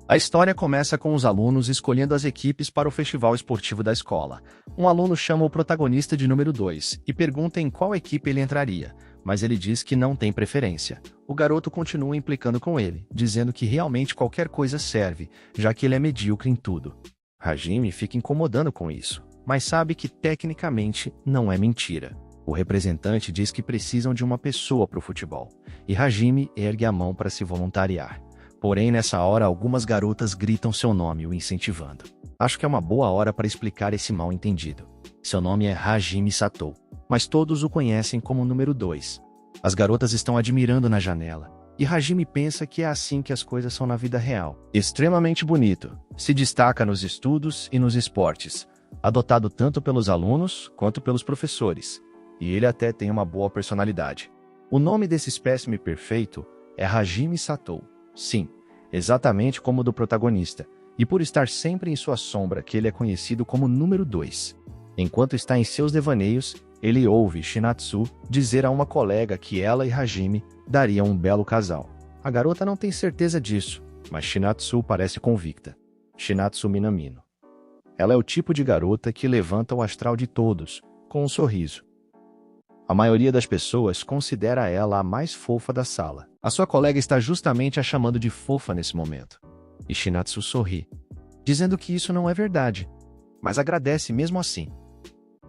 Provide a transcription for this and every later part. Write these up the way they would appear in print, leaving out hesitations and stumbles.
A história começa com os alunos escolhendo as equipes para o festival esportivo da escola. Um aluno chama o protagonista de número 2 e pergunta em qual equipe ele entraria, mas ele diz que não tem preferência. O garoto continua implicando com ele, dizendo que realmente qualquer coisa serve, já que ele é medíocre em tudo. Hajime fica incomodando com isso, mas sabe que tecnicamente não é mentira. O representante diz que precisam de uma pessoa para o futebol, e Hajime ergue a mão para se voluntariar. Porém, nessa hora, algumas garotas gritam seu nome, o incentivando. Acho que é uma boa hora para explicar esse mal-entendido. Seu nome é Hajime Satou, mas todos o conhecem como número 2. As garotas estão admirando na janela, e Hajime pensa que é assim que as coisas são na vida real. Extremamente bonito, se destaca nos estudos e nos esportes, adotado tanto pelos alunos quanto pelos professores, e ele até tem uma boa personalidade. O nome desse espécime perfeito é Hajime Satou. Sim, exatamente como o do protagonista, e por estar sempre em sua sombra que ele é conhecido como número 2. Enquanto está em seus devaneios, ele ouve Shinatsu dizer a uma colega que ela e Hajime dariam um belo casal. A garota não tem certeza disso, mas Shinatsu parece convicta. Shinatsu Minamino. Ela é o tipo de garota que levanta o astral de todos, com um sorriso. A maioria das pessoas considera ela a mais fofa da sala. A sua colega está justamente a chamando de fofa nesse momento. E Shinatsu sorri, dizendo que isso não é verdade, mas agradece mesmo assim.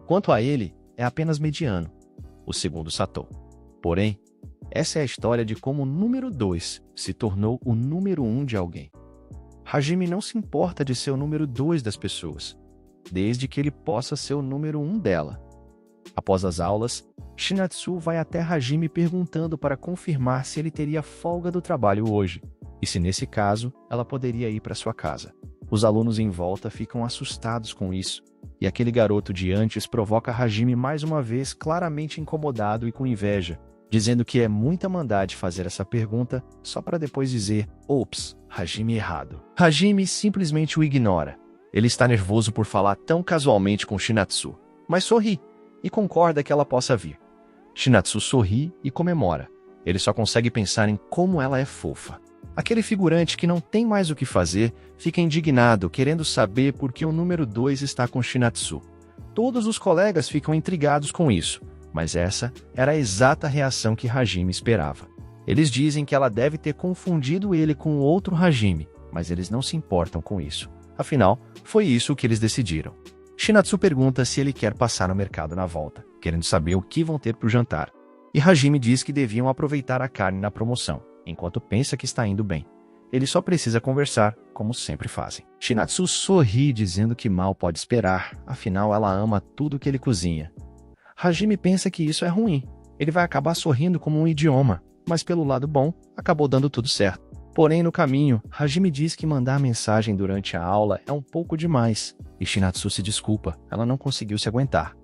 Quanto a ele, é apenas mediano, o segundo Satou. Porém, essa é a história de como o número 2 se tornou o número 1 de alguém. Hajime não se importa de ser o número 2 das pessoas, desde que ele possa ser o número 1 dela. Após as aulas, Shinatsu vai até Hajime perguntando para confirmar se ele teria folga do trabalho hoje, e se nesse caso, ela poderia ir para sua casa. Os alunos em volta ficam assustados com isso, e aquele garoto de antes provoca Hajime mais uma vez claramente incomodado e com inveja, dizendo que é muita maldade fazer essa pergunta só para depois dizer, ops, Hajime errado. Hajime simplesmente o ignora. Ele está nervoso por falar tão casualmente com Shinatsu, mas sorri e concorda que ela possa vir. Shinatsu sorri e comemora. Ele só consegue pensar em como ela é fofa. Aquele figurante que não tem mais o que fazer fica indignado, querendo saber por que o número 2 está com Shinatsu. Todos os colegas ficam intrigados com isso, mas essa era a exata reação que Hajime esperava. Eles dizem que ela deve ter confundido ele com outro Hajime, mas eles não se importam com isso. Afinal, foi isso que eles decidiram. Shinatsu pergunta se ele quer passar no mercado na volta, querendo saber o que vão ter para o jantar. E Hajime diz que deviam aproveitar a carne na promoção, enquanto pensa que está indo bem. Ele só precisa conversar, como sempre fazem. Shinatsu sorri, dizendo que mal pode esperar, afinal ela ama tudo que ele cozinha. Hajime pensa que isso é ruim. Ele vai acabar sorrindo como um idioma, mas pelo lado bom, acabou dando tudo certo. Porém, no caminho, Hajime diz que mandar mensagem durante a aula é um pouco demais, e Shinatsu se desculpa, ela não conseguiu se aguentar.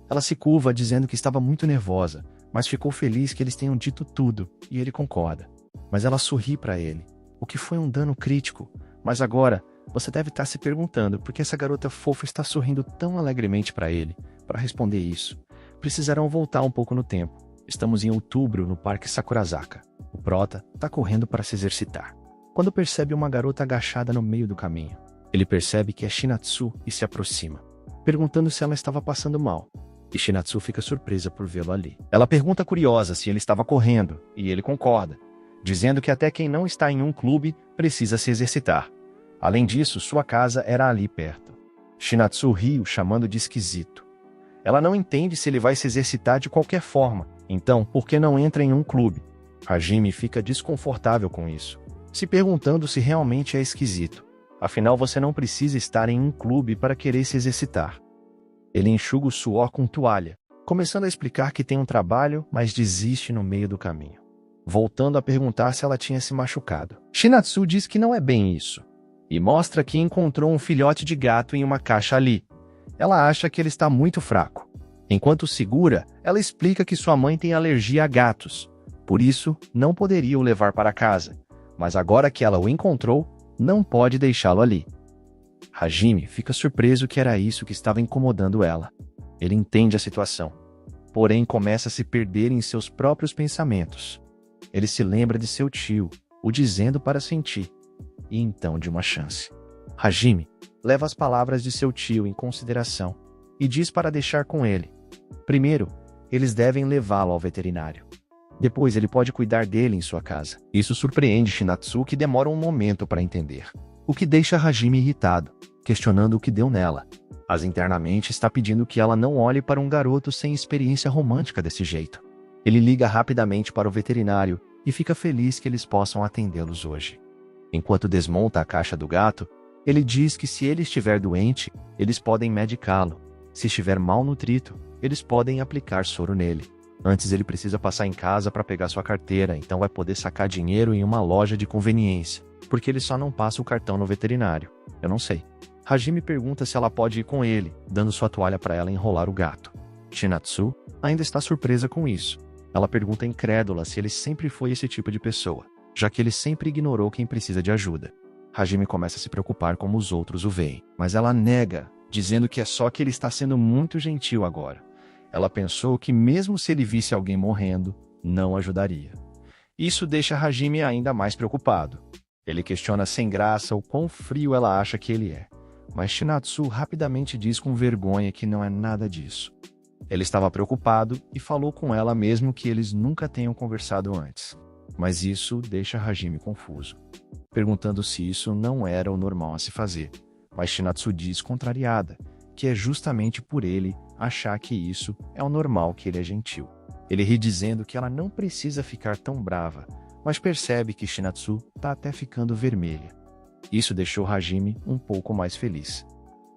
Ela se curva dizendo que estava muito nervosa, mas ficou feliz que eles tenham dito tudo, e ele concorda. Mas ela sorri para ele, o que foi um dano crítico. Mas agora, você deve estar se perguntando por que essa garota fofa está sorrindo tão alegremente para ele. Para responder isso, precisarão voltar um pouco no tempo. Estamos em outubro no Parque Sakurazaka. O prota está correndo para se exercitar, quando percebe uma garota agachada no meio do caminho. Ele percebe que é Shinatsu e se aproxima, perguntando se ela estava passando mal. E Shinatsu fica surpresa por vê-lo ali. Ela pergunta curiosa se ele estava correndo, e ele concorda, dizendo que até quem não está em um clube precisa se exercitar. Além disso, sua casa era ali perto. Shinatsu ri, o chamando de esquisito. Ela não entende se ele vai se exercitar de qualquer forma, então por que não entra em um clube? Hajime fica desconfortável com isso, se perguntando se realmente é esquisito. Afinal, você não precisa estar em um clube para querer se exercitar. Ele enxuga o suor com toalha, começando a explicar que tem um trabalho, mas desiste no meio do caminho, voltando a perguntar se ela tinha se machucado. Shinatsu diz que não é bem isso, e mostra que encontrou um filhote de gato em uma caixa ali. Ela acha que ele está muito fraco. Enquanto segura, ela explica que sua mãe tem alergia a gatos, por isso não poderia o levar para casa, mas agora que ela o encontrou, não pode deixá-lo ali. Hajime fica surpreso que era isso que estava incomodando ela. Ele entende a situação, porém começa a se perder em seus próprios pensamentos. Ele se lembra de seu tio, o dizendo para sentir, e então de uma chance. Hajime leva as palavras de seu tio em consideração e diz para deixar com ele. Primeiro, eles devem levá-lo ao veterinário. Depois ele pode cuidar dele em sua casa. Isso surpreende Shinatsu, que demora um momento para entender, o que deixa Hajime irritado, questionando o que deu nela. Mas internamente está pedindo que ela não olhe para um garoto sem experiência romântica desse jeito. Ele liga rapidamente para o veterinário e fica feliz que eles possam atendê-los hoje. Enquanto desmonta a caixa do gato, ele diz que se ele estiver doente, eles podem medicá-lo. Se estiver malnutrito, eles podem aplicar soro nele. Antes ele precisa passar em casa para pegar sua carteira, então vai poder sacar dinheiro em uma loja de conveniência, porque ele só não passa o cartão no veterinário. Eu não sei. Hajime pergunta se ela pode ir com ele, dando sua toalha para ela enrolar o gato. Shinatsu ainda está surpresa com isso. Ela pergunta incrédula se ele sempre foi esse tipo de pessoa, já que ele sempre ignorou quem precisa de ajuda. Hajime começa a se preocupar como os outros o veem, mas ela nega, dizendo que é só que ele está sendo muito gentil agora. Ela pensou que mesmo se ele visse alguém morrendo, não ajudaria. Isso deixa Hajime ainda mais preocupado. Ele questiona sem graça o quão frio ela acha que ele é, mas Shinatsu rapidamente diz com vergonha que não é nada disso. Ele estava preocupado e falou com ela mesmo que eles nunca tenham conversado antes. Mas isso deixa Hajime confuso, perguntando se isso não era o normal a se fazer. Mas Shinatsu diz contrariada, que é justamente por ele achar que isso é o normal que ele é gentil. Ele ri dizendo que ela não precisa ficar tão brava, mas percebe que Shinatsu está até ficando vermelha. Isso deixou Hajime um pouco mais feliz.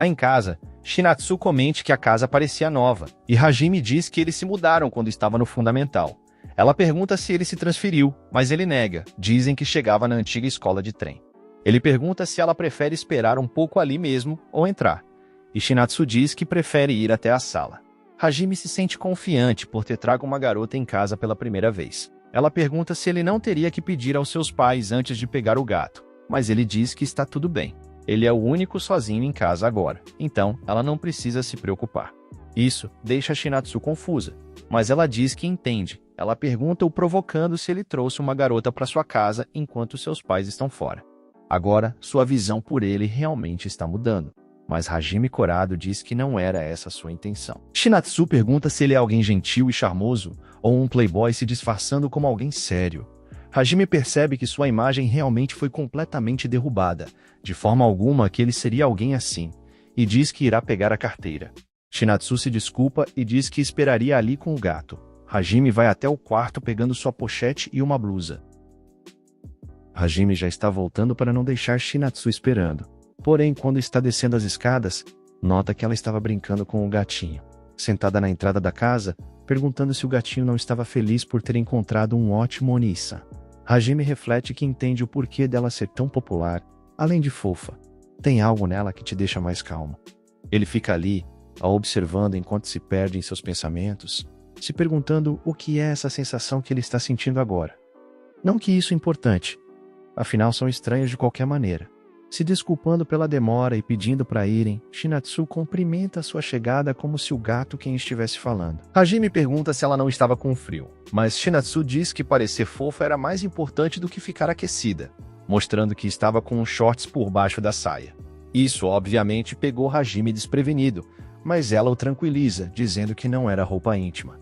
Em casa, Shinatsu comenta que a casa parecia nova, e Hajime diz que eles se mudaram quando estava no fundamental. Ela pergunta se ele se transferiu, mas ele nega, dizem que chegava na antiga escola de trem. Ele pergunta se ela prefere esperar um pouco ali mesmo ou entrar, e Shinatsu diz que prefere ir até a sala. Hajime se sente confiante por ter trago uma garota em casa pela primeira vez. Ela pergunta se ele não teria que pedir aos seus pais antes de pegar o gato, mas ele diz que está tudo bem. Ele é o único sozinho em casa agora, então ela não precisa se preocupar. Isso deixa Shinatsu confusa, mas ela diz que entende. Ela pergunta o provocando se ele trouxe uma garota para sua casa enquanto seus pais estão fora. Agora, sua visão por ele realmente está mudando, mas Hajime corado diz que não era essa sua intenção. Shinatsu pergunta se ele é alguém gentil e charmoso ou um playboy se disfarçando como alguém sério. Hajime percebe que sua imagem realmente foi completamente derrubada, de forma alguma que ele seria alguém assim, e diz que irá pegar a carteira. Shinatsu se desculpa e diz que esperaria ali com o gato. Hajime vai até o quarto pegando sua pochete e uma blusa. Hajime já está voltando para não deixar Shinatsu esperando. Porém, quando está descendo as escadas, nota que ela estava brincando com o gatinho, sentada na entrada da casa, perguntando se o gatinho não estava feliz por ter encontrado um ótimo Onissa. Hajime reflete que entende o porquê dela ser tão popular, além de fofa. Tem algo nela que te deixa mais calmo. Ele fica ali, a observando enquanto se perde em seus pensamentos, se perguntando o que é essa sensação que ele está sentindo agora. Não que isso é importante, afinal são estranhos de qualquer maneira. Se desculpando pela demora e pedindo para irem, Shinatsu cumprimenta sua chegada como se o gato quem estivesse falando. Hajime pergunta se ela não estava com frio, mas Shinatsu diz que parecer fofa era mais importante do que ficar aquecida, mostrando que estava com uns shorts por baixo da saia. Isso, obviamente, pegou Hajime desprevenido, mas ela o tranquiliza, dizendo que não era roupa íntima.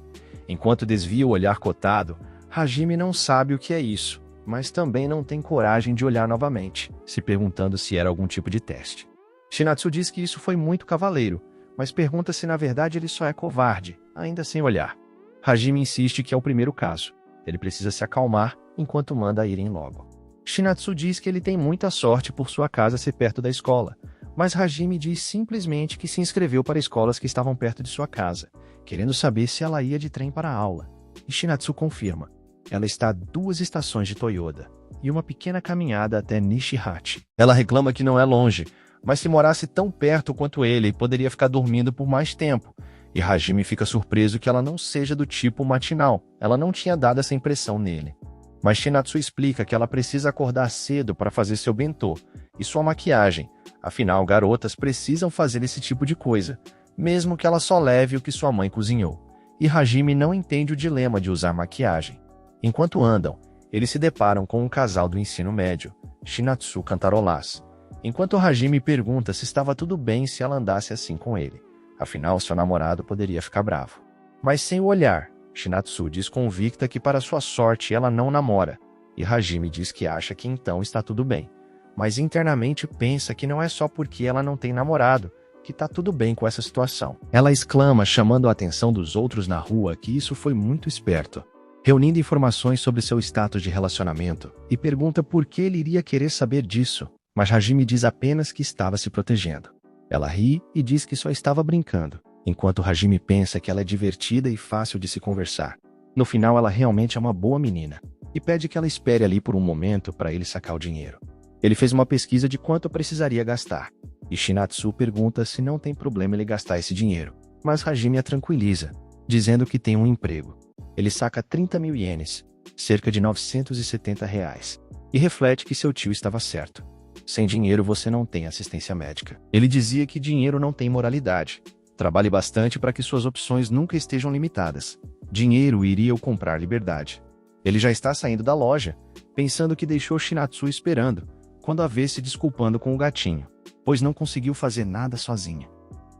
Enquanto desvia o olhar cotado, Hajime não sabe o que é isso, mas também não tem coragem de olhar novamente, se perguntando se era algum tipo de teste. Shinatsu diz que isso foi muito cavaleiro, mas pergunta se na verdade ele só é covarde, ainda sem olhar. Hajime insiste que é o primeiro caso. Ele precisa se acalmar enquanto manda irem logo. Shinatsu diz que ele tem muita sorte por sua casa ser perto da escola, mas Hajime diz simplesmente que se inscreveu para escolas que estavam perto de sua casa, querendo saber se ela ia de trem para a aula. E Shinatsu confirma. Ela está a 2 estações de Toyoda e uma pequena caminhada até Nishihachi. Ela reclama que não é longe, mas se morasse tão perto quanto ele, poderia ficar dormindo por mais tempo. E Hajime fica surpreso que ela não seja do tipo matinal. Ela não tinha dado essa impressão nele. Mas Shinatsu explica que ela precisa acordar cedo para fazer seu bentô e sua maquiagem. Afinal, garotas precisam fazer esse tipo de coisa, mesmo que ela só leve o que sua mãe cozinhou. E Hajime não entende o dilema de usar maquiagem. Enquanto andam, Eles se deparam com um casal do ensino médio, Shinatsu cantarolaz, enquanto Hajime pergunta se estava tudo bem se ela andasse assim com ele. Afinal, seu namorado poderia ficar bravo. Mas sem o olhar, Shinatsu diz convicta que para sua sorte ela não namora, e Hajime diz que acha que então está tudo bem. Mas internamente pensa que não é só porque ela não tem namorado, que tá tudo bem com essa situação. Ela exclama, chamando a atenção dos outros na rua, que isso foi muito esperto, reunindo informações sobre seu status de relacionamento, e pergunta por que ele iria querer saber disso, mas Hajime diz apenas que estava se protegendo. Ela ri e diz que só estava brincando, enquanto Hajime pensa que ela é divertida e fácil de se conversar. No final, ela realmente é uma boa menina, e pede que ela espere ali por um momento para ele sacar o dinheiro. Ele fez uma pesquisa de quanto precisaria gastar, e Shinatsu pergunta se não tem problema ele gastar esse dinheiro, mas Hajime a tranquiliza, dizendo que tem um emprego. Ele saca 30 mil ienes, cerca de 970 reais, e reflete que seu tio estava certo. Sem dinheiro você não tem assistência médica. Ele dizia que dinheiro não tem moralidade. Trabalhe bastante para que suas opções nunca estejam limitadas. Dinheiro iria o comprar liberdade. Ele já está saindo da loja, pensando que deixou Shinatsu esperando, quando a vê se desculpando com o gatinho, pois não conseguiu fazer nada sozinha,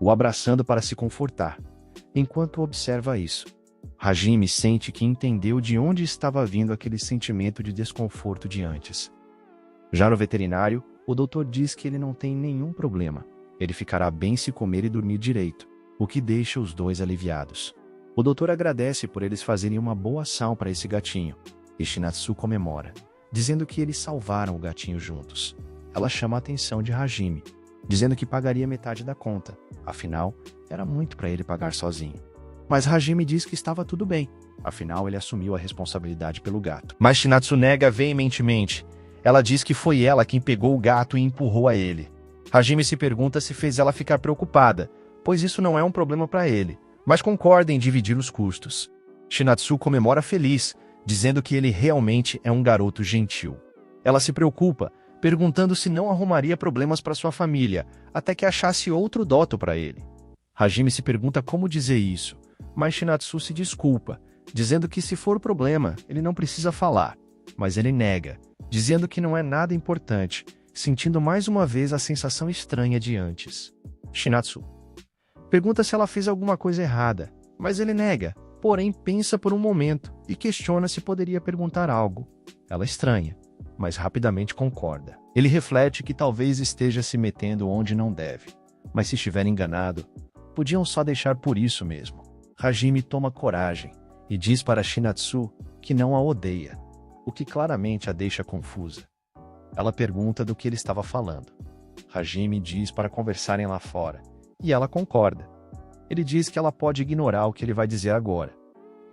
o abraçando para se confortar. Enquanto observa isso, Hajime sente que entendeu de onde estava vindo aquele sentimento de desconforto de antes. Já no veterinário, o doutor diz que ele não tem nenhum problema. Ele ficará bem se comer e dormir direito, o que deixa os dois aliviados. O doutor agradece por eles fazerem uma boa ação para esse gatinho, e Shinatsu comemora, dizendo que eles salvaram o gatinho juntos. Ela chama a atenção de Hajime, dizendo que pagaria metade da conta, afinal, era muito para ele pagar sozinho. Mas Hajime diz que estava tudo bem, afinal ele assumiu a responsabilidade pelo gato. Mas Shinatsu nega veementemente. Ela diz que foi ela quem pegou o gato e empurrou a ele. Hajime se pergunta se fez ela ficar preocupada, pois isso não é um problema para ele, mas concorda em dividir os custos. Shinatsu comemora feliz, dizendo que ele realmente é um garoto gentil. Ela se preocupa, perguntando se não arrumaria problemas para sua família, até que achasse outro doto para ele. Hajime se pergunta como dizer isso, mas Shinatsu se desculpa, dizendo que se for problema, ele não precisa falar, mas ele nega, dizendo que não é nada importante, sentindo mais uma vez a sensação estranha de antes. Shinatsu pergunta se ela fez alguma coisa errada, mas ele nega, porém pensa por um momento e questiona se poderia perguntar algo. Ela estranha, mas rapidamente concorda. Ele reflete que talvez esteja se metendo onde não deve, mas se estiver enganado, podiam só deixar por isso mesmo. Hajime toma coragem e diz para Shinatsu que não a odeia, o que claramente a deixa confusa. Ela pergunta do que ele estava falando. Hajime diz para conversarem lá fora, e ela concorda. Ele diz que ela pode ignorar o que ele vai dizer agora,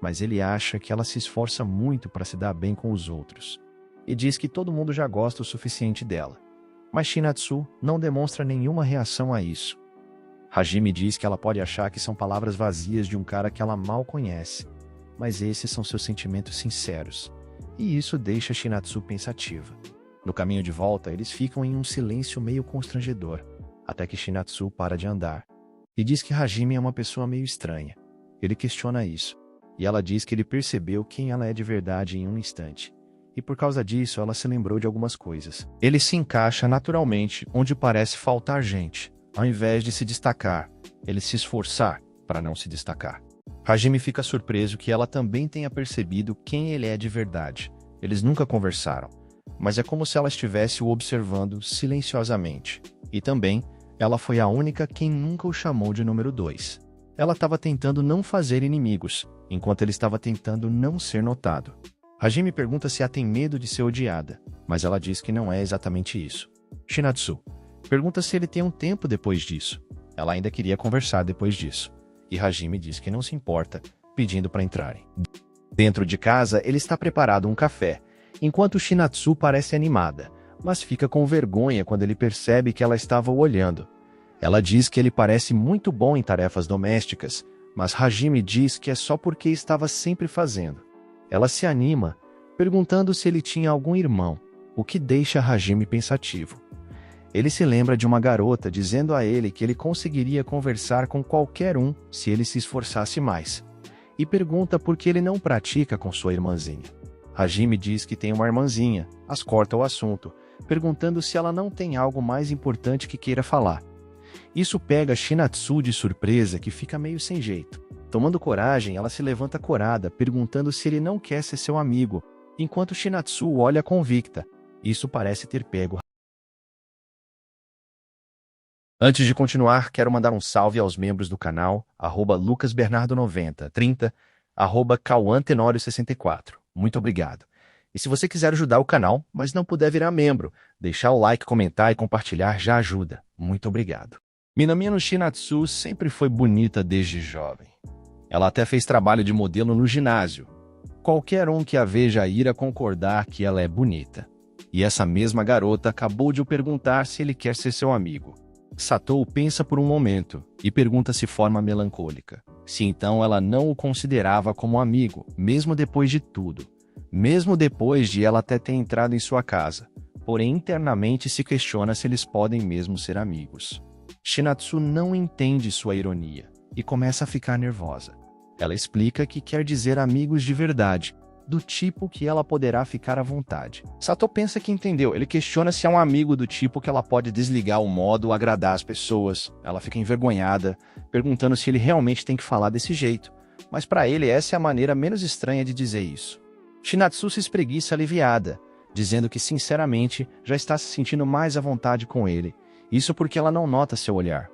mas ele acha que ela se esforça muito para se dar bem com os outros, e diz que todo mundo já gosta o suficiente dela. Mas Shinatsu não demonstra nenhuma reação a isso. Hajime diz que ela pode achar que são palavras vazias de um cara que ela mal conhece, mas esses são seus sentimentos sinceros, e isso deixa Shinatsu pensativa. No caminho de volta, eles ficam em um silêncio meio constrangedor, até que Shinatsu para de andar, e diz que Hajime é uma pessoa meio estranha. Ele questiona isso, e ela diz que ele percebeu quem ela é de verdade em um instante, e por causa disso ela se lembrou de algumas coisas. Ele se encaixa naturalmente onde parece faltar gente, ao invés de se destacar, ele se esforçar para não se destacar. Hajime fica surpreso que ela também tenha percebido quem ele é de verdade. Eles nunca conversaram, mas é como se ela estivesse o observando silenciosamente. E também, ela foi a única quem nunca o chamou de número 2. Ela estava tentando não fazer inimigos, enquanto ele estava tentando não ser notado. Hajime pergunta se ela tem medo de ser odiada, mas ela diz que não é exatamente isso. Shinatsu pergunta se ele tem um tempo depois disso. Ela ainda queria conversar depois disso. E Hajime diz que não se importa, pedindo para entrarem. Dentro de casa, ele está preparado um café, enquanto Shinatsu parece animada, mas fica com vergonha quando ele percebe que ela estava o olhando. Ela diz que ele parece muito bom em tarefas domésticas, mas Hajime diz que é só porque estava sempre fazendo. Ela se anima, perguntando se ele tinha algum irmão, o que deixa Hajime pensativo. Ele se lembra de uma garota dizendo a ele que ele conseguiria conversar com qualquer um se ele se esforçasse mais, e pergunta por que ele não pratica com sua irmãzinha. Hajime diz que tem uma irmãzinha, mas corta o assunto, perguntando se ela não tem algo mais importante que queira falar. Isso pega Shinatsu de surpresa, que fica meio sem jeito. Tomando coragem, ela se levanta corada, perguntando se ele não quer ser seu amigo, enquanto Shinatsu olha convicta. Isso parece ter pego. Antes de continuar, quero mandar um salve aos membros do canal, @lucasbernardo90, 30, @cauantenório64. Muito obrigado. E se você quiser ajudar o canal, mas não puder virar membro, deixar o like, comentar e compartilhar já ajuda. Muito obrigado. Minami no Shinatsu sempre foi bonita desde jovem. Ela até fez trabalho de modelo no ginásio. Qualquer um que a veja irá concordar que ela é bonita. E essa mesma garota acabou de o perguntar se ele quer ser seu amigo. Satou pensa por um momento e pergunta de forma melancólica se então ela não o considerava como amigo, mesmo depois de tudo. Mesmo depois de ela até ter entrado em sua casa. Porém, internamente se questiona se eles podem mesmo ser amigos. Shinatsu não entende sua ironia e começa a ficar nervosa. Ela explica que quer dizer amigos de verdade, do tipo que ela poderá ficar à vontade. Satou pensa que entendeu. Ele questiona se é um amigo do tipo que ela pode desligar o modo agradar as pessoas. Ela fica envergonhada, perguntando se ele realmente tem que falar desse jeito. Mas para ele essa é a maneira menos estranha de dizer isso. Shinatsu se espreguiça aliviada, dizendo que sinceramente já está se sentindo mais à vontade com ele. Isso porque ela não nota seu olhar.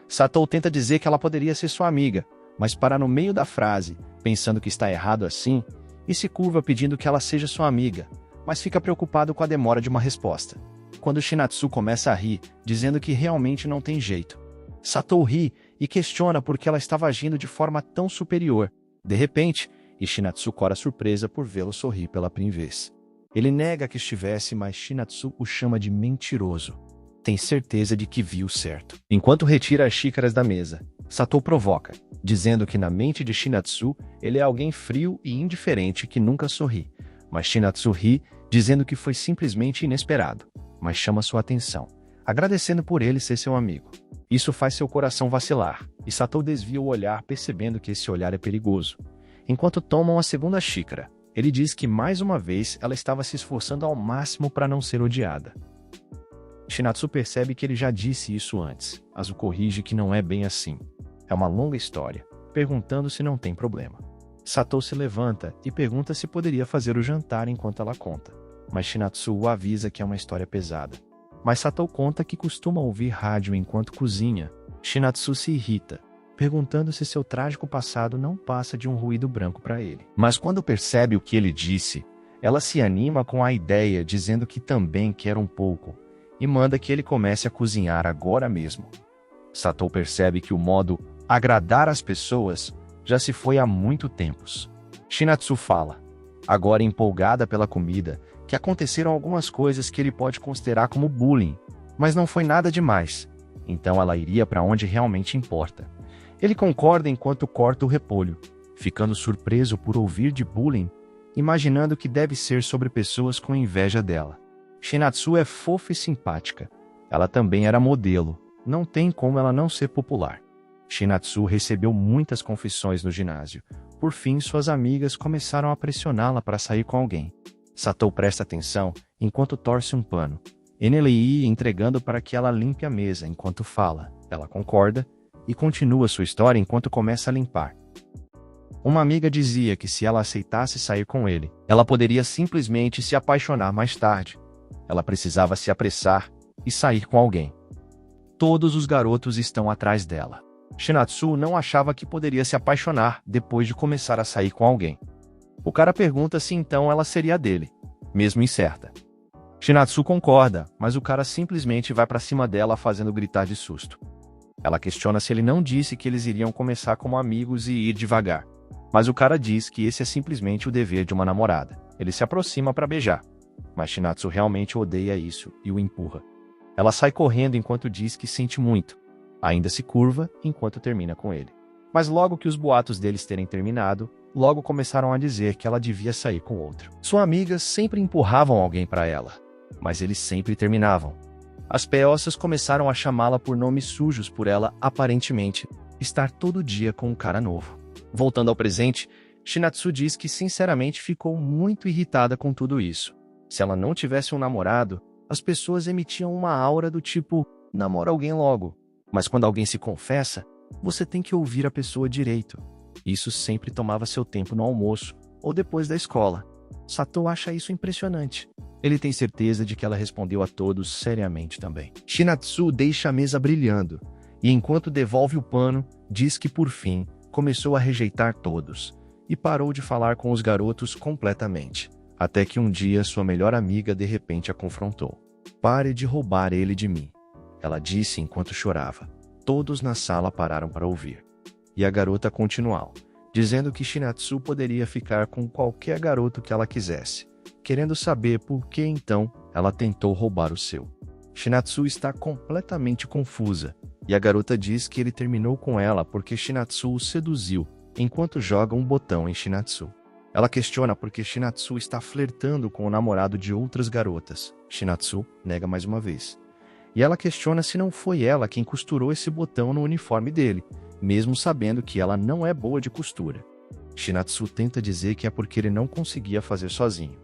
Satou tenta dizer que ela poderia ser sua amiga, mas para no meio da frase, pensando que está errado assim, e se curva pedindo que ela seja sua amiga, mas fica preocupado com a demora de uma resposta. Quando Shinatsu começa a rir, dizendo que realmente não tem jeito. Satou ri e questiona por que ela estava agindo de forma tão superior. De repente, Shinatsu cora surpresa por vê-lo sorrir pela primeira vez. Ele nega que estivesse, mas Shinatsu o chama de mentiroso. Tem certeza de que viu certo. Enquanto retira as xícaras da mesa, Satou provoca, dizendo que na mente de Shinatsu ele é alguém frio e indiferente que nunca sorri. Mas Shinatsu ri, dizendo que foi simplesmente inesperado, mas chama sua atenção, agradecendo por ele ser seu amigo. Isso faz seu coração vacilar, e Satou desvia o olhar percebendo que esse olhar é perigoso. Enquanto tomam a segunda xícara, ele diz que mais uma vez ela estava se esforçando ao máximo para não ser odiada. Shinatsu percebe que ele já disse isso antes, mas o corrige que não é bem assim. É uma longa história, perguntando se não tem problema. Satou se levanta e pergunta se poderia fazer o jantar enquanto ela conta, mas Shinatsu o avisa que é uma história pesada. Mas Satou conta que costuma ouvir rádio enquanto cozinha. Shinatsu se irrita, perguntando se seu trágico passado não passa de um ruído branco para ele. Mas quando percebe o que ele disse, ela se anima com a ideia, dizendo que também quer um pouco, e manda que ele comece a cozinhar agora mesmo. Satou percebe que o modo agradar as pessoas já se foi há muito tempos. Shinatsu fala, agora empolgada pela comida, que aconteceram algumas coisas que ele pode considerar como bullying, mas não foi nada demais. Então ela iria para onde realmente importa. Ele concorda enquanto corta o repolho, ficando surpreso por ouvir de bullying, imaginando que deve ser sobre pessoas com inveja dela. Shinatsu é fofa e simpática. Ela também era modelo. Não tem como ela não ser popular. Shinatsu recebeu muitas confissões no ginásio. Por fim, suas amigas começaram a pressioná-la para sair com alguém. Satou presta atenção enquanto torce um pano. Ele ia entregando para que ela limpe a mesa enquanto fala. Ela concorda e continua sua história enquanto começa a limpar. Uma amiga dizia que se ela aceitasse sair com ele, ela poderia simplesmente se apaixonar mais tarde. Ela precisava se apressar e sair com alguém. Todos os garotos estão atrás dela. Shinatsu não achava que poderia se apaixonar depois de começar a sair com alguém. O cara pergunta se então ela seria dele, mesmo incerta. Shinatsu concorda, mas o cara simplesmente vai para cima dela fazendo gritar de susto. Ela questiona se ele não disse que eles iriam começar como amigos e ir devagar. Mas o cara diz que esse é simplesmente o dever de uma namorada. Ele se aproxima para beijar. Mas Shinatsu realmente odeia isso e o empurra. Ela sai correndo enquanto diz que sente muito. Ainda se curva enquanto termina com ele. Mas logo que os boatos deles terem terminado, logo começaram a dizer que ela devia sair com outro. Suas amigas sempre empurravam alguém para ela, mas eles sempre terminavam. As peoças começaram a chamá-la por nomes sujos por ela, aparentemente, estar todo dia com um cara novo. Voltando ao presente, Shinatsu diz que sinceramente ficou muito irritada com tudo isso. Se ela não tivesse um namorado, as pessoas emitiam uma aura do tipo, namora alguém logo. Mas quando alguém se confessa, você tem que ouvir a pessoa direito. Isso sempre tomava seu tempo no almoço ou depois da escola. Satou acha isso impressionante. Ele tem certeza de que ela respondeu a todos seriamente também. Shinatsu deixa a mesa brilhando, e enquanto devolve o pano, diz que por fim começou a rejeitar todos, e parou de falar com os garotos completamente. Até que um dia sua melhor amiga de repente a confrontou. Pare de roubar ele de mim, ela disse enquanto chorava. Todos na sala pararam para ouvir. E a garota continuou, dizendo que Shinatsu poderia ficar com qualquer garoto que ela quisesse, querendo saber por que então ela tentou roubar o seu. Shinatsu está completamente confusa, e a garota diz que ele terminou com ela porque Shinatsu o seduziu, enquanto joga um botão em Shinatsu. Ela questiona porque Shinatsu está flertando com o namorado de outras garotas. Shinatsu nega mais uma vez. E ela questiona se não foi ela quem costurou esse botão no uniforme dele, mesmo sabendo que ela não é boa de costura. Shinatsu tenta dizer que é porque ele não conseguia fazer sozinho.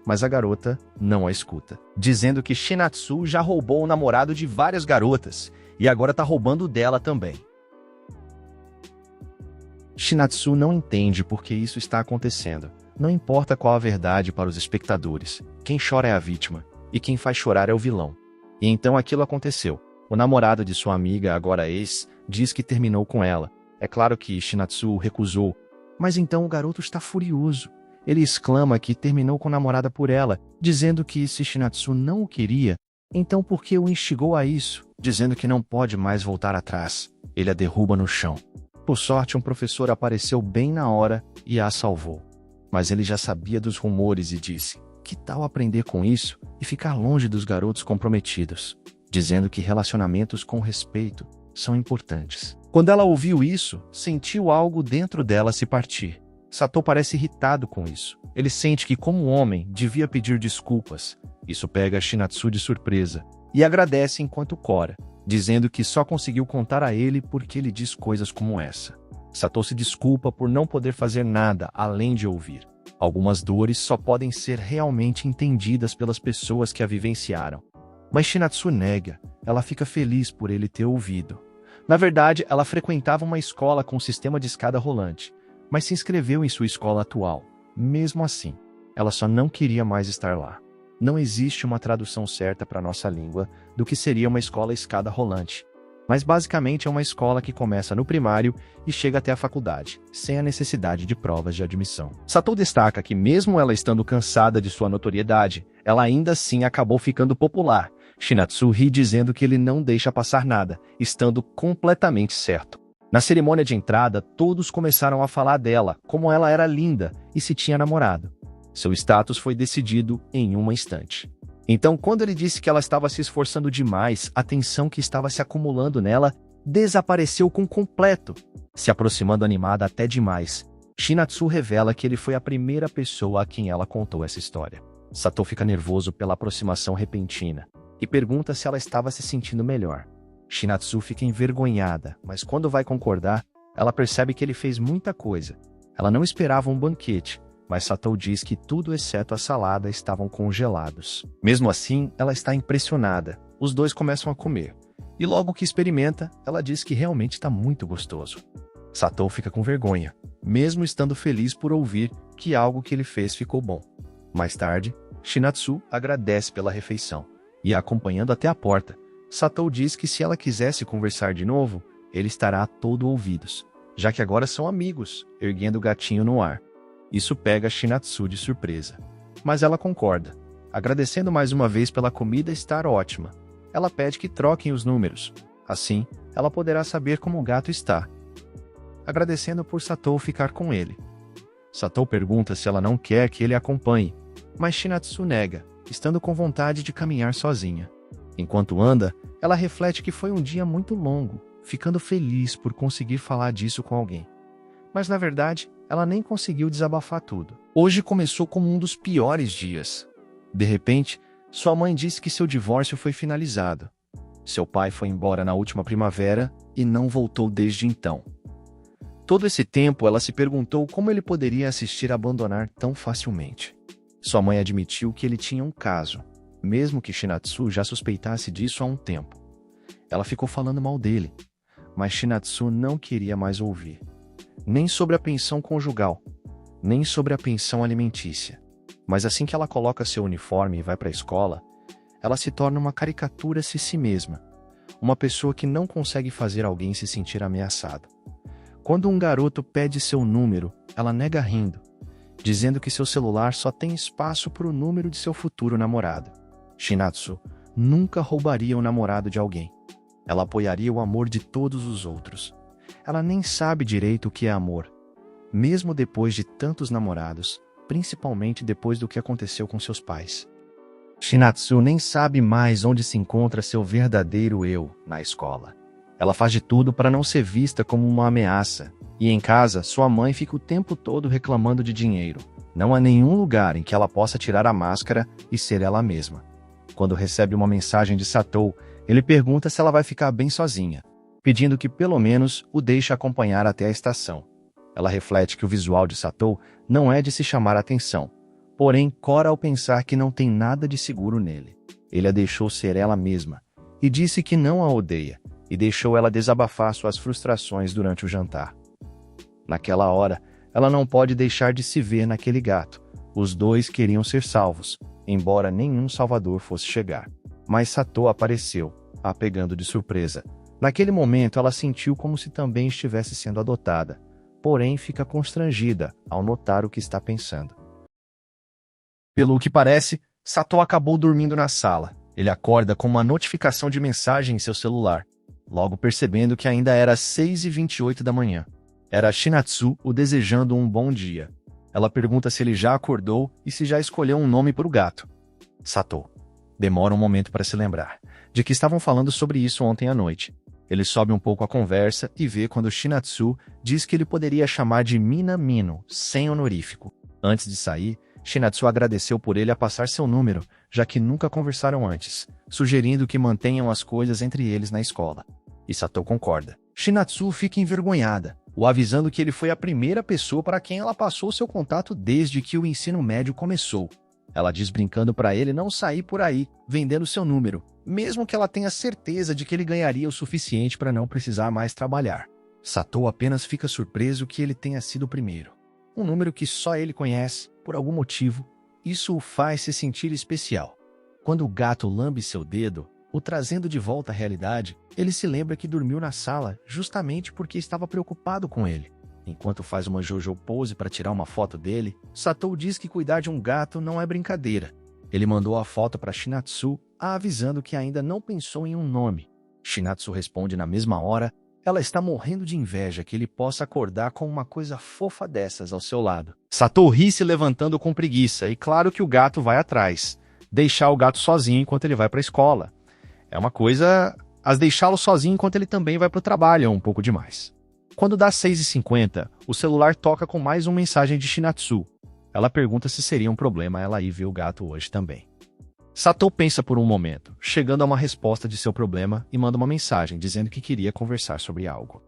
Mas a garota não a escuta, dizendo que Shinatsu já roubou o namorado de várias garotas e agora tá roubando o dela também. Shinatsu não entende por que isso está acontecendo. Não importa qual a verdade para os espectadores, quem chora é a vítima e quem faz chorar é o vilão. E então aquilo aconteceu. O namorado de sua amiga, agora ex, diz que terminou com ela. É claro que Shinatsu recusou, mas então o garoto está furioso. Ele exclama que terminou com a namorada por ela, dizendo que se Shinatsu não o queria, então por que o instigou a isso, dizendo que não pode mais voltar atrás. Ele a derruba no chão. Por sorte, um professor apareceu bem na hora e a salvou. Mas ele já sabia dos rumores e disse, que tal aprender com isso e ficar longe dos garotos comprometidos, dizendo que relacionamentos com respeito são importantes. Quando ela ouviu isso, sentiu algo dentro dela se partir. Satou parece irritado com isso. Ele sente que, como homem, devia pedir desculpas. Isso pega Shinatsu de surpresa e agradece enquanto cora, dizendo que só conseguiu contar a ele porque ele diz coisas como essa. Satou se desculpa por não poder fazer nada além de ouvir. Algumas dores só podem ser realmente entendidas pelas pessoas que a vivenciaram. Mas Shinatsu nega, ela fica feliz por ele ter ouvido. Na verdade, ela frequentava uma escola com sistema de escada rolante, mas se inscreveu em sua escola atual. Mesmo assim, ela só não queria mais estar lá. Não existe uma tradução certa para nossa língua do que seria uma escola escada rolante, mas basicamente é uma escola que começa no primário e chega até a faculdade, sem a necessidade de provas de admissão. Satou destaca que mesmo ela estando cansada de sua notoriedade, ela ainda assim acabou ficando popular. Shinatsu ri dizendo que ele não deixa passar nada, estando completamente certo. Na cerimônia de entrada, todos começaram a falar dela, como ela era linda e se tinha namorado. Seu status foi decidido em um instante. Então, quando ele disse que ela estava se esforçando demais, a tensão que estava se acumulando nela desapareceu com completo, se aproximando animada até demais. Shinatsu revela que ele foi a primeira pessoa a quem ela contou essa história. Satou fica nervoso pela aproximação repentina e pergunta se ela estava se sentindo melhor. Shinatsu fica envergonhada, mas quando vai concordar, ela percebe que ele fez muita coisa. Ela não esperava um banquete, mas Satou diz que tudo exceto a salada estavam congelados. Mesmo assim, ela está impressionada. Os dois começam a comer. E logo que experimenta, ela diz que realmente está muito gostoso. Satou fica com vergonha, mesmo estando feliz por ouvir que algo que ele fez ficou bom. Mais tarde, Shinatsu agradece pela refeição e, acompanhando até a porta, Satou diz que se ela quisesse conversar de novo, ele estará todo ouvidos, já que agora são amigos, erguendo o gatinho no ar. Isso pega Shinatsu de surpresa. Mas ela concorda, agradecendo mais uma vez pela comida estar ótima. Ela pede que troquem os números. Assim, ela poderá saber como o gato está. Agradecendo por Satou ficar com ele. Satou pergunta se ela não quer que ele a acompanhe, mas Shinatsu nega, estando com vontade de caminhar sozinha. Enquanto anda, ela reflete que foi um dia muito longo, ficando feliz por conseguir falar disso com alguém. Mas na verdade, ela nem conseguiu desabafar tudo. Hoje começou como um dos piores dias. De repente, sua mãe disse que seu divórcio foi finalizado. Seu pai foi embora na última primavera e não voltou desde então. Todo esse tempo, ela se perguntou como ele poderia assistir a abandonar tão facilmente. Sua mãe admitiu que ele tinha um caso, mesmo que Shinatsu já suspeitasse disso há um tempo. Ela ficou falando mal dele, mas Shinatsu não queria mais ouvir. Nem sobre a pensão conjugal, nem sobre a pensão alimentícia. Mas assim que ela coloca seu uniforme e vai para a escola, ela se torna uma caricatura de si mesma. Uma pessoa que não consegue fazer alguém se sentir ameaçado. Quando um garoto pede seu número, ela nega rindo, dizendo que seu celular só tem espaço para o número de seu futuro namorado. Shinatsu nunca roubaria o namorado de alguém. Ela apoiaria o amor de todos os outros. Ela nem sabe direito o que é amor, mesmo depois de tantos namorados, principalmente depois do que aconteceu com seus pais. Shinatsu nem sabe mais onde se encontra seu verdadeiro eu na escola. Ela faz de tudo para não ser vista como uma ameaça, e em casa, sua mãe fica o tempo todo reclamando de dinheiro. Não há nenhum lugar em que ela possa tirar a máscara e ser ela mesma. Quando recebe uma mensagem de Satou, ele pergunta se ela vai ficar bem sozinha, pedindo que pelo menos o deixe acompanhar até a estação. Ela reflete que o visual de Satou não é de se chamar a atenção, porém cora ao pensar que não tem nada de seguro nele. Ele a deixou ser ela mesma, e disse que não a odeia, e deixou ela desabafar suas frustrações durante o jantar. Naquela hora, ela não pode deixar de se ver naquele gato. Os dois queriam ser salvos, embora nenhum salvador fosse chegar. Mas Satou apareceu, a pegando de surpresa. Naquele momento, ela sentiu como se também estivesse sendo adotada, porém fica constrangida ao notar o que está pensando. Pelo que parece, Satou acabou dormindo na sala. Ele acorda com uma notificação de mensagem em seu celular, logo percebendo que ainda era 6h28 da manhã. Era Shinatsu o desejando um bom dia. Ela pergunta se ele já acordou e se já escolheu um nome para o gato. Satou demora um momento para se lembrar de que estavam falando sobre isso ontem à noite. Ele sobe um pouco a conversa e vê quando Shinatsu diz que ele poderia chamar de Minamino, sem honorífico. Antes de sair, Shinatsu agradeceu por ele a passar seu número, já que nunca conversaram antes, sugerindo que mantenham as coisas entre eles na escola. E Satou concorda. Shinatsu fica envergonhada, o avisando que ele foi a primeira pessoa para quem ela passou seu contato desde que o ensino médio começou. Ela diz brincando para ele não sair por aí, vendendo seu número, mesmo que ela tenha certeza de que ele ganharia o suficiente para não precisar mais trabalhar. Satou apenas fica surpreso que ele tenha sido o primeiro. Um número que só ele conhece, por algum motivo. Isso o faz se sentir especial. Quando o gato lambe seu dedo, o trazendo de volta à realidade, ele se lembra que dormiu na sala justamente porque estava preocupado com ele. Enquanto faz uma JoJo pose para tirar uma foto dele, Satou diz que cuidar de um gato não é brincadeira. Ele mandou a foto para Shinatsu, a avisando que ainda não pensou em um nome. Shinatsu responde na mesma hora. Ela está morrendo de inveja que ele possa acordar com uma coisa fofa dessas ao seu lado. Satou ri se levantando com preguiça, e claro que o gato vai atrás. Deixar o gato sozinho enquanto ele vai para a escola. É uma coisa... As deixá-lo sozinho enquanto ele também vai para o trabalho é um pouco demais. Quando dá 6h50, o celular toca com mais uma mensagem de Shinatsu. Ela pergunta se seria um problema ela ir ver o gato hoje também. Satou pensa por um momento, chegando a uma resposta de seu problema e manda uma mensagem dizendo que queria conversar sobre algo.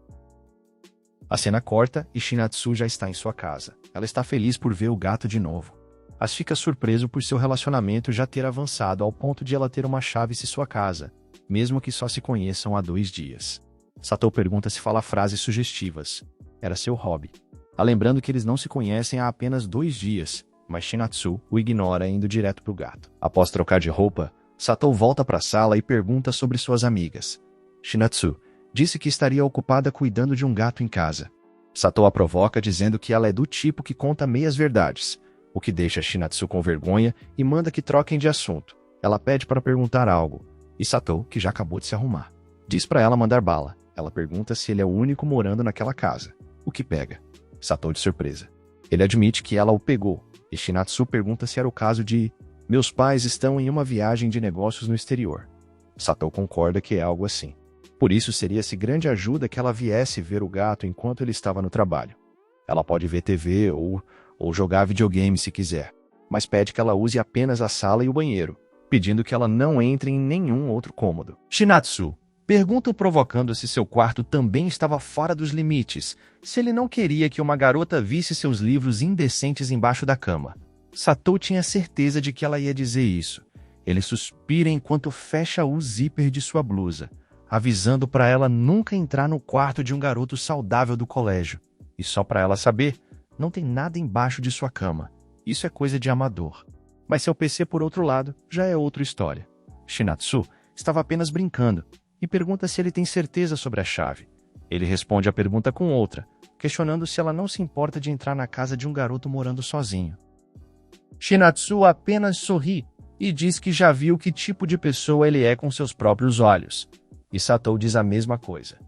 A cena corta e Shinatsu já está em sua casa. Ela está feliz por ver o gato de novo. Mas fica surpreso por seu relacionamento já ter avançado ao ponto de ela ter uma chave em sua casa, mesmo que só se conheçam há 2 dias. Satou pergunta se fala frases sugestivas. Era seu hobby. Lembrando que eles não se conhecem há apenas 2 dias, mas Shinatsu o ignora indo direto para o gato. Após trocar de roupa, Satou volta para a sala e pergunta sobre suas amigas. Shinatsu disse que estaria ocupada cuidando de um gato em casa. Satou a provoca dizendo que ela é do tipo que conta meias verdades, o que deixa Shinatsu com vergonha e manda que troquem de assunto. Ela pede para perguntar algo, e Satou, que já acabou de se arrumar, diz para ela mandar bala. Ela pergunta se ele é o único morando naquela casa, o que pega Satou de surpresa. Ele admite que ela o pegou, e Shinatsu pergunta se era o caso de meus pais estão em uma viagem de negócios no exterior. Satou concorda que é algo assim. Por isso seria-se grande ajuda que ela viesse ver o gato enquanto ele estava no trabalho. Ela pode ver TV ou jogar videogame se quiser, mas pede que ela use apenas a sala e o banheiro, pedindo que ela não entre em nenhum outro cômodo. Shinatsu Pergunta provocando se seu quarto também estava fora dos limites, se ele não queria que uma garota visse seus livros indecentes embaixo da cama. Satou tinha certeza de que ela ia dizer isso. Ele suspira enquanto fecha o zíper de sua blusa, avisando para ela nunca entrar no quarto de um garoto saudável do colégio. E só para ela saber, não tem nada embaixo de sua cama. Isso é coisa de amador. Mas seu PC, por outro lado, já é outra história. Shinatsu estava apenas brincando e pergunta se ele tem certeza sobre a chave. Ele responde a pergunta com outra, questionando se ela não se importa de entrar na casa de um garoto morando sozinho. Shinatsu apenas sorri e diz que já viu que tipo de pessoa ele é com seus próprios olhos. E Satou diz a mesma coisa.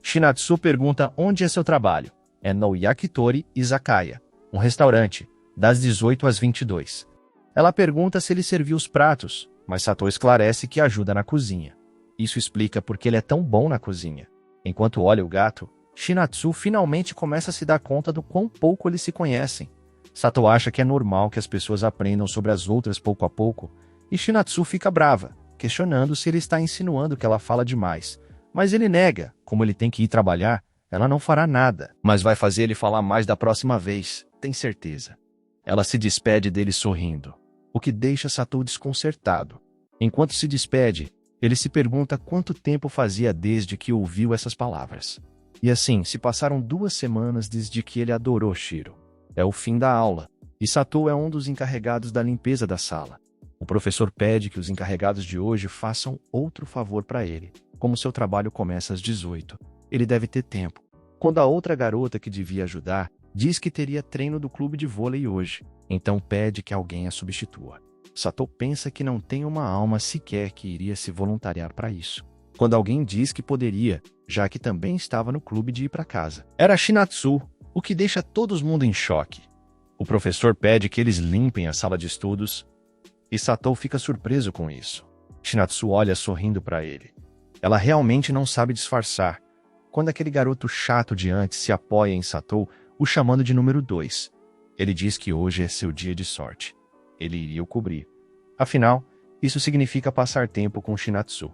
Shinatsu pergunta onde é seu trabalho. É no Yakitori Izakaya, um restaurante, das 18 às 22. Ela pergunta se ele serviu os pratos, mas Satou esclarece que ajuda na cozinha. Isso explica porque ele é tão bom na cozinha. Enquanto olha o gato, Shinatsu finalmente começa a se dar conta do quão pouco eles se conhecem. Satou acha que é normal que as pessoas aprendam sobre as outras pouco a pouco, e Shinatsu fica brava, questionando se ele está insinuando que ela fala demais. Mas ele nega, como ele tem que ir trabalhar, ela não fará nada, mas vai fazer ele falar mais da próxima vez, tem certeza. Ela se despede dele sorrindo, o que deixa Satou desconcertado. Enquanto se despede, ele se pergunta quanto tempo fazia desde que ouviu essas palavras. E assim, se passaram 2 semanas desde que ele adorou Shiro. É o fim da aula, e Satou é um dos encarregados da limpeza da sala. O professor pede que os encarregados de hoje façam outro favor para ele. Como seu trabalho começa às 18, ele deve ter tempo. Quando a outra garota que devia ajudar diz que teria treino do clube de vôlei hoje, então pede que alguém a substitua. Satou pensa que não tem uma alma sequer que iria se voluntariar para isso. Quando alguém diz que poderia, já que também estava no clube de ir para casa. Era Shinatsu, o que deixa todo mundo em choque. O professor pede que eles limpem a sala de estudos, e Satou fica surpreso com isso. Shinatsu olha sorrindo para ele. Ela realmente não sabe disfarçar. Quando aquele garoto chato de antes se apoia em Satou, o chamando de número 2. Ele diz que hoje é seu dia de sorte. Ele iria o cobrir. Afinal, isso significa passar tempo com Shinatsu.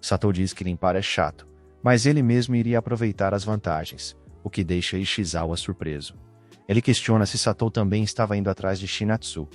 Satou diz que limpar é chato, mas ele mesmo iria aproveitar as vantagens, o que deixa Ishizawa surpreso. Ele questiona se Satou também estava indo atrás de Shinatsu,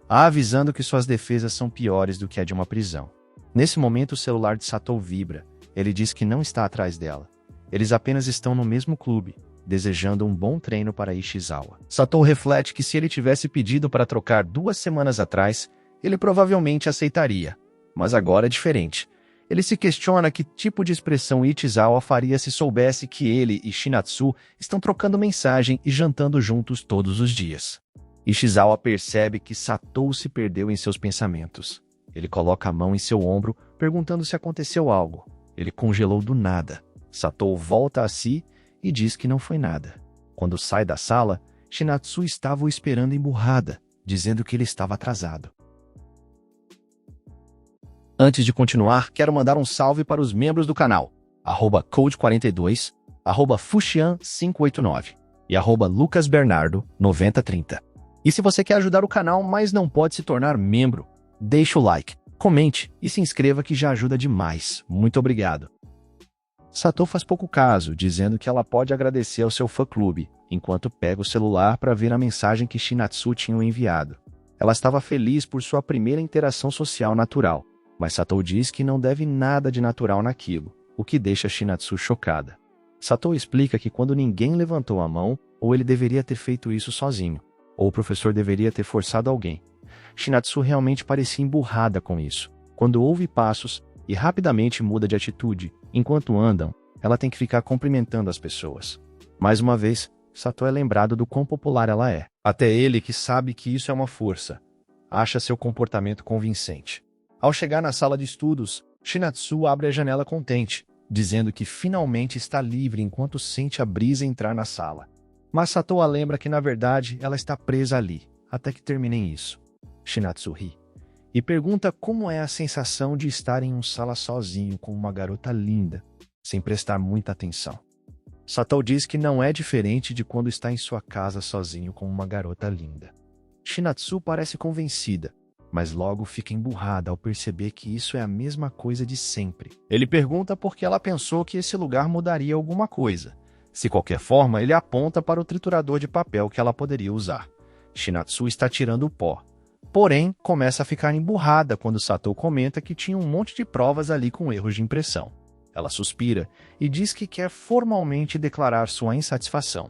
avisando que suas defesas são piores do que a de uma prisão. Nesse momento, o celular de Satou vibra. Ele diz que não está atrás dela. Eles apenas estão no mesmo clube, desejando um bom treino para Ishizawa. Satou reflete que se ele tivesse pedido para trocar 2 semanas atrás, ele provavelmente aceitaria. Mas agora é diferente. Ele se questiona que tipo de expressão Ishizawa faria se soubesse que ele e Shinatsu estão trocando mensagem e jantando juntos todos os dias. Ishizawa percebe que Satou se perdeu em seus pensamentos. Ele coloca a mão em seu ombro, perguntando se aconteceu algo. Ele congelou do nada. Satou volta a si e diz que não foi nada. Quando sai da sala, Shinatsu estava o esperando emburrada, dizendo que ele estava atrasado. Antes de continuar, quero mandar um salve para os membros do canal, @code42, @fuxian589 e @lucasbernardo9030. E se você quer ajudar o canal, mas não pode se tornar membro, deixe o like, comente e se inscreva que já ajuda demais. Muito obrigado. Satou faz pouco caso, dizendo que ela pode agradecer ao seu fã-clube, enquanto pega o celular para ver a mensagem que Shinatsu tinha enviado. Ela estava feliz por sua primeira interação social natural, mas Satou diz que não deve nada de natural naquilo, o que deixa Shinatsu chocada. Satou explica que quando ninguém levantou a mão, ou ele deveria ter feito isso sozinho, ou o professor deveria ter forçado alguém. Shinatsu realmente parecia emburrada com isso. Quando ouve passos e rapidamente muda de atitude, enquanto andam, ela tem que ficar cumprimentando as pessoas. Mais uma vez, Satou é lembrado do quão popular ela é. Até ele, que sabe que isso é uma força, acha seu comportamento convincente. Ao chegar na sala de estudos, Shinatsu abre a janela contente, dizendo que finalmente está livre enquanto sente a brisa entrar na sala. Mas Satou a lembra que, na verdade, ela está presa ali, até que terminem isso. Shinatsu ri e pergunta como é a sensação de estar em uma sala sozinho com uma garota linda, sem prestar muita atenção. Satou diz que não é diferente de quando está em sua casa sozinho com uma garota linda. Shinatsu parece convencida, mas logo fica emburrada ao perceber que isso é a mesma coisa de sempre. Ele pergunta por que ela pensou que esse lugar mudaria alguma coisa. De qualquer forma, ele aponta para o triturador de papel que ela poderia usar. Chinatsu está tirando o pó. Porém, começa a ficar emburrada quando Satou comenta que tinha um monte de provas ali com erros de impressão. Ela suspira e diz que quer formalmente declarar sua insatisfação.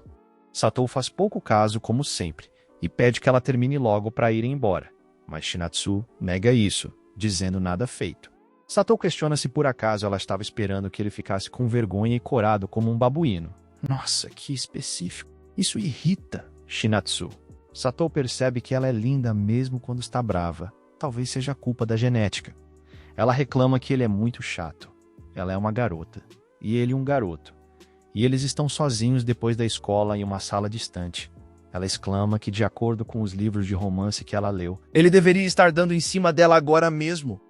Satou faz pouco caso, como sempre, e pede que ela termine logo para ir embora. Mas Chinatsu nega isso, dizendo nada feito. Satou questiona se por acaso ela estava esperando que ele ficasse com vergonha e corado como um babuíno. Nossa, que específico. Isso irrita Chinatsu. Satou percebe que ela é linda mesmo quando está brava. Talvez seja culpa da genética. Ela reclama que ele é muito chato. Ela é uma garota. E ele um garoto. E eles estão sozinhos depois da escola em uma sala distante. Ela exclama que, de acordo com os livros de romance que ela leu, ele deveria estar dando em cima dela agora mesmo.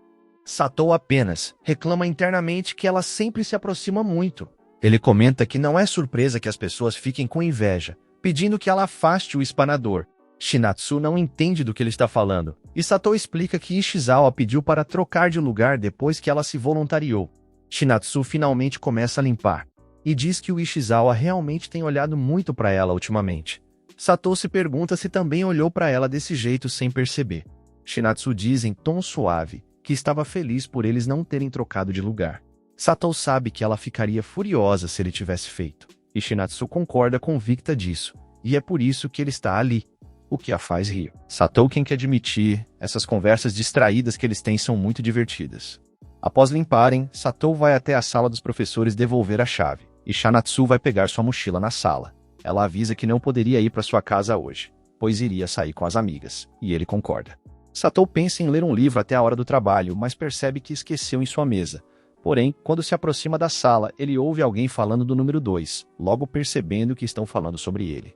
Satou apenas reclama internamente que ela sempre se aproxima muito. Ele comenta que não é surpresa que as pessoas fiquem com inveja, pedindo que ela afaste o espanador. Chinatsu não entende do que ele está falando, e Satou explica que Ishizawa pediu para trocar de lugar depois que ela se voluntariou. Chinatsu finalmente começa a limpar, e diz que o Ishizawa realmente tem olhado muito para ela ultimamente. Satou se pergunta se também olhou para ela desse jeito sem perceber. Chinatsu diz em tom suave que estava feliz por eles não terem trocado de lugar. Satou sabe que ela ficaria furiosa se ele tivesse feito, e Chinatsu concorda convicta disso, e é por isso que ele está ali, o que a faz rir. Satou tem que admitir, essas conversas distraídas que eles têm são muito divertidas. Após limparem, Satou vai até a sala dos professores devolver a chave, e Chinatsu vai pegar sua mochila na sala. Ela avisa que não poderia ir para sua casa hoje, pois iria sair com as amigas, e ele concorda. Satou pensa em ler um livro até a hora do trabalho, mas percebe que esqueceu em sua mesa. Porém, quando se aproxima da sala, ele ouve alguém falando do número 2, logo percebendo que estão falando sobre ele.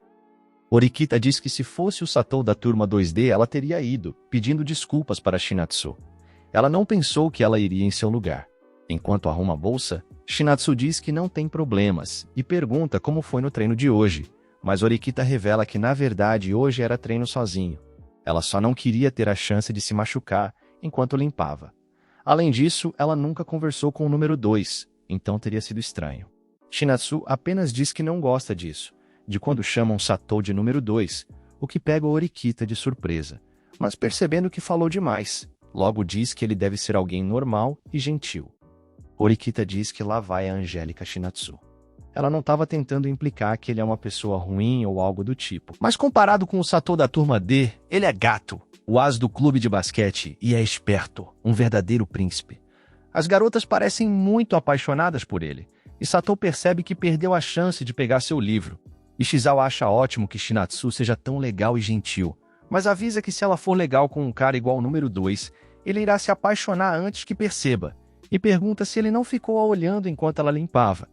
Orikita diz que se fosse o Satou da turma 2D, ela teria ido, pedindo desculpas para Chinatsu. Ela não pensou que ela iria em seu lugar. Enquanto arruma a bolsa, Chinatsu diz que não tem problemas e pergunta como foi no treino de hoje, mas Orikita revela que na verdade hoje era treino sozinho. Ela só não queria ter a chance de se machucar enquanto limpava. Além disso, ela nunca conversou com o número 2, então teria sido estranho. Chinatsu apenas diz que não gosta disso, de quando chamam Satou de número 2, o que pega Orikita de surpresa, mas percebendo que falou demais, logo diz que ele deve ser alguém normal e gentil. Orikita diz que lá vai a Angélica Chinatsu. Ela não estava tentando implicar que ele é uma pessoa ruim ou algo do tipo, mas comparado com o Satou da turma D, ele é gato, o as do clube de basquete e é esperto, um verdadeiro príncipe. As garotas parecem muito apaixonadas por ele, e Satou percebe que perdeu a chance de pegar seu livro. Ishizawa acha ótimo que Chinatsu seja tão legal e gentil, mas avisa que se ela for legal com um cara igual ao número 2, ele irá se apaixonar antes que perceba, e pergunta se ele não ficou a olhando enquanto ela limpava.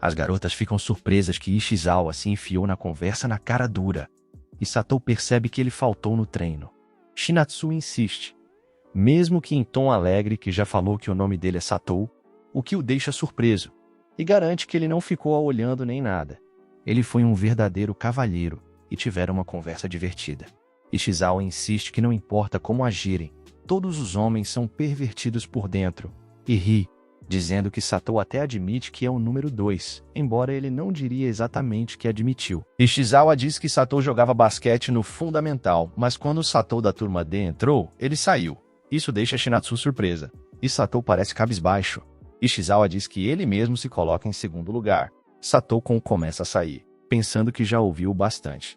As garotas ficam surpresas que Ishizawa se enfiou na conversa na cara dura, e Satou percebe que ele faltou no treino. Chinatsu insiste, mesmo que em tom alegre que já falou que o nome dele é Satou, o que o deixa surpreso, e garante que ele não ficou a olhando nem nada. Ele foi um verdadeiro cavalheiro e tiveram uma conversa divertida. Ishizawa insiste que não importa como agirem, todos os homens são pervertidos por dentro, e ri, dizendo que Satou até admite que é o número 2, embora ele não diria exatamente que admitiu. Ishizawa diz que Satou jogava basquete no fundamental, mas quando o Satou da turma D entrou, ele saiu. Isso deixa Chinatsu surpresa, e Satou parece cabisbaixo. Ishizawa diz que ele mesmo se coloca em segundo lugar. Satou começa a sair, pensando que já ouviu bastante.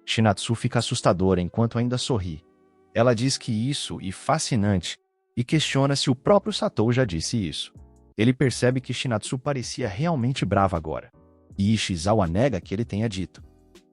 Chinatsu fica assustadora enquanto ainda sorri. Ela diz que isso é fascinante, e questiona se o próprio Satou já disse isso. Ele percebe que Chinatsu parecia realmente brava agora, e Ishizawa nega que ele tenha dito.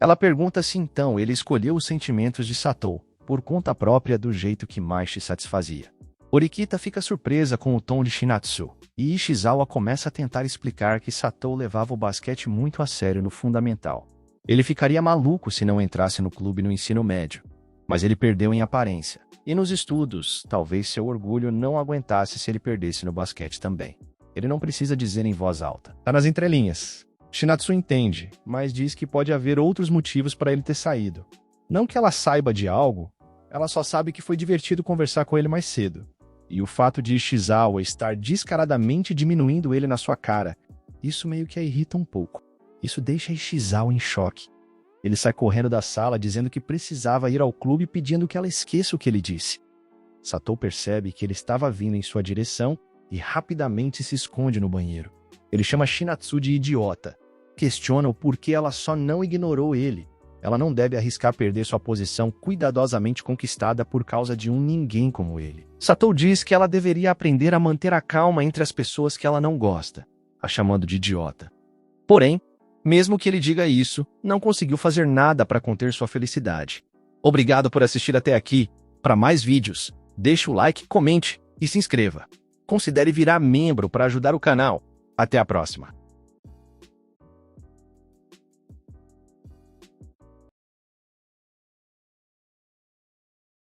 Ela pergunta se então ele escolheu os sentimentos de Satou, por conta própria do jeito que mais te satisfazia. Orikita fica surpresa com o tom de Chinatsu, e Ishizawa começa a tentar explicar que Satou levava o basquete muito a sério no fundamental. Ele ficaria maluco se não entrasse no clube no ensino médio, mas ele perdeu em aparência. E nos estudos, talvez seu orgulho não aguentasse se ele perdesse no basquete também. Ele não precisa dizer em voz alta. Tá nas entrelinhas. Chinatsu entende, mas diz que pode haver outros motivos para ele ter saído. Não que ela saiba de algo, Ela só sabe que foi divertido conversar com ele mais cedo. E o fato de Ishizawa estar descaradamente diminuindo ele na sua cara, isso meio que a irrita um pouco. Isso deixa Ishizawa em choque. Ele sai correndo da sala dizendo que precisava ir ao clube pedindo que ela esqueça o que ele disse. Satou percebe que ele estava vindo em sua direção e rapidamente se esconde no banheiro. Ele chama Shinatsu de idiota. Questiona o porquê ela só não ignorou ele. Ela não deve arriscar perder sua posição cuidadosamente conquistada por causa de um ninguém como ele. Satou diz que ela deveria aprender a manter a calma entre as pessoas que ela não gosta, a chamando de idiota. Porém, mesmo que ele diga isso, não conseguiu fazer nada para conter sua felicidade. Obrigado por assistir até aqui. Para mais vídeos, deixe o like, comente e se inscreva. Considere virar membro para ajudar o canal. Até a próxima.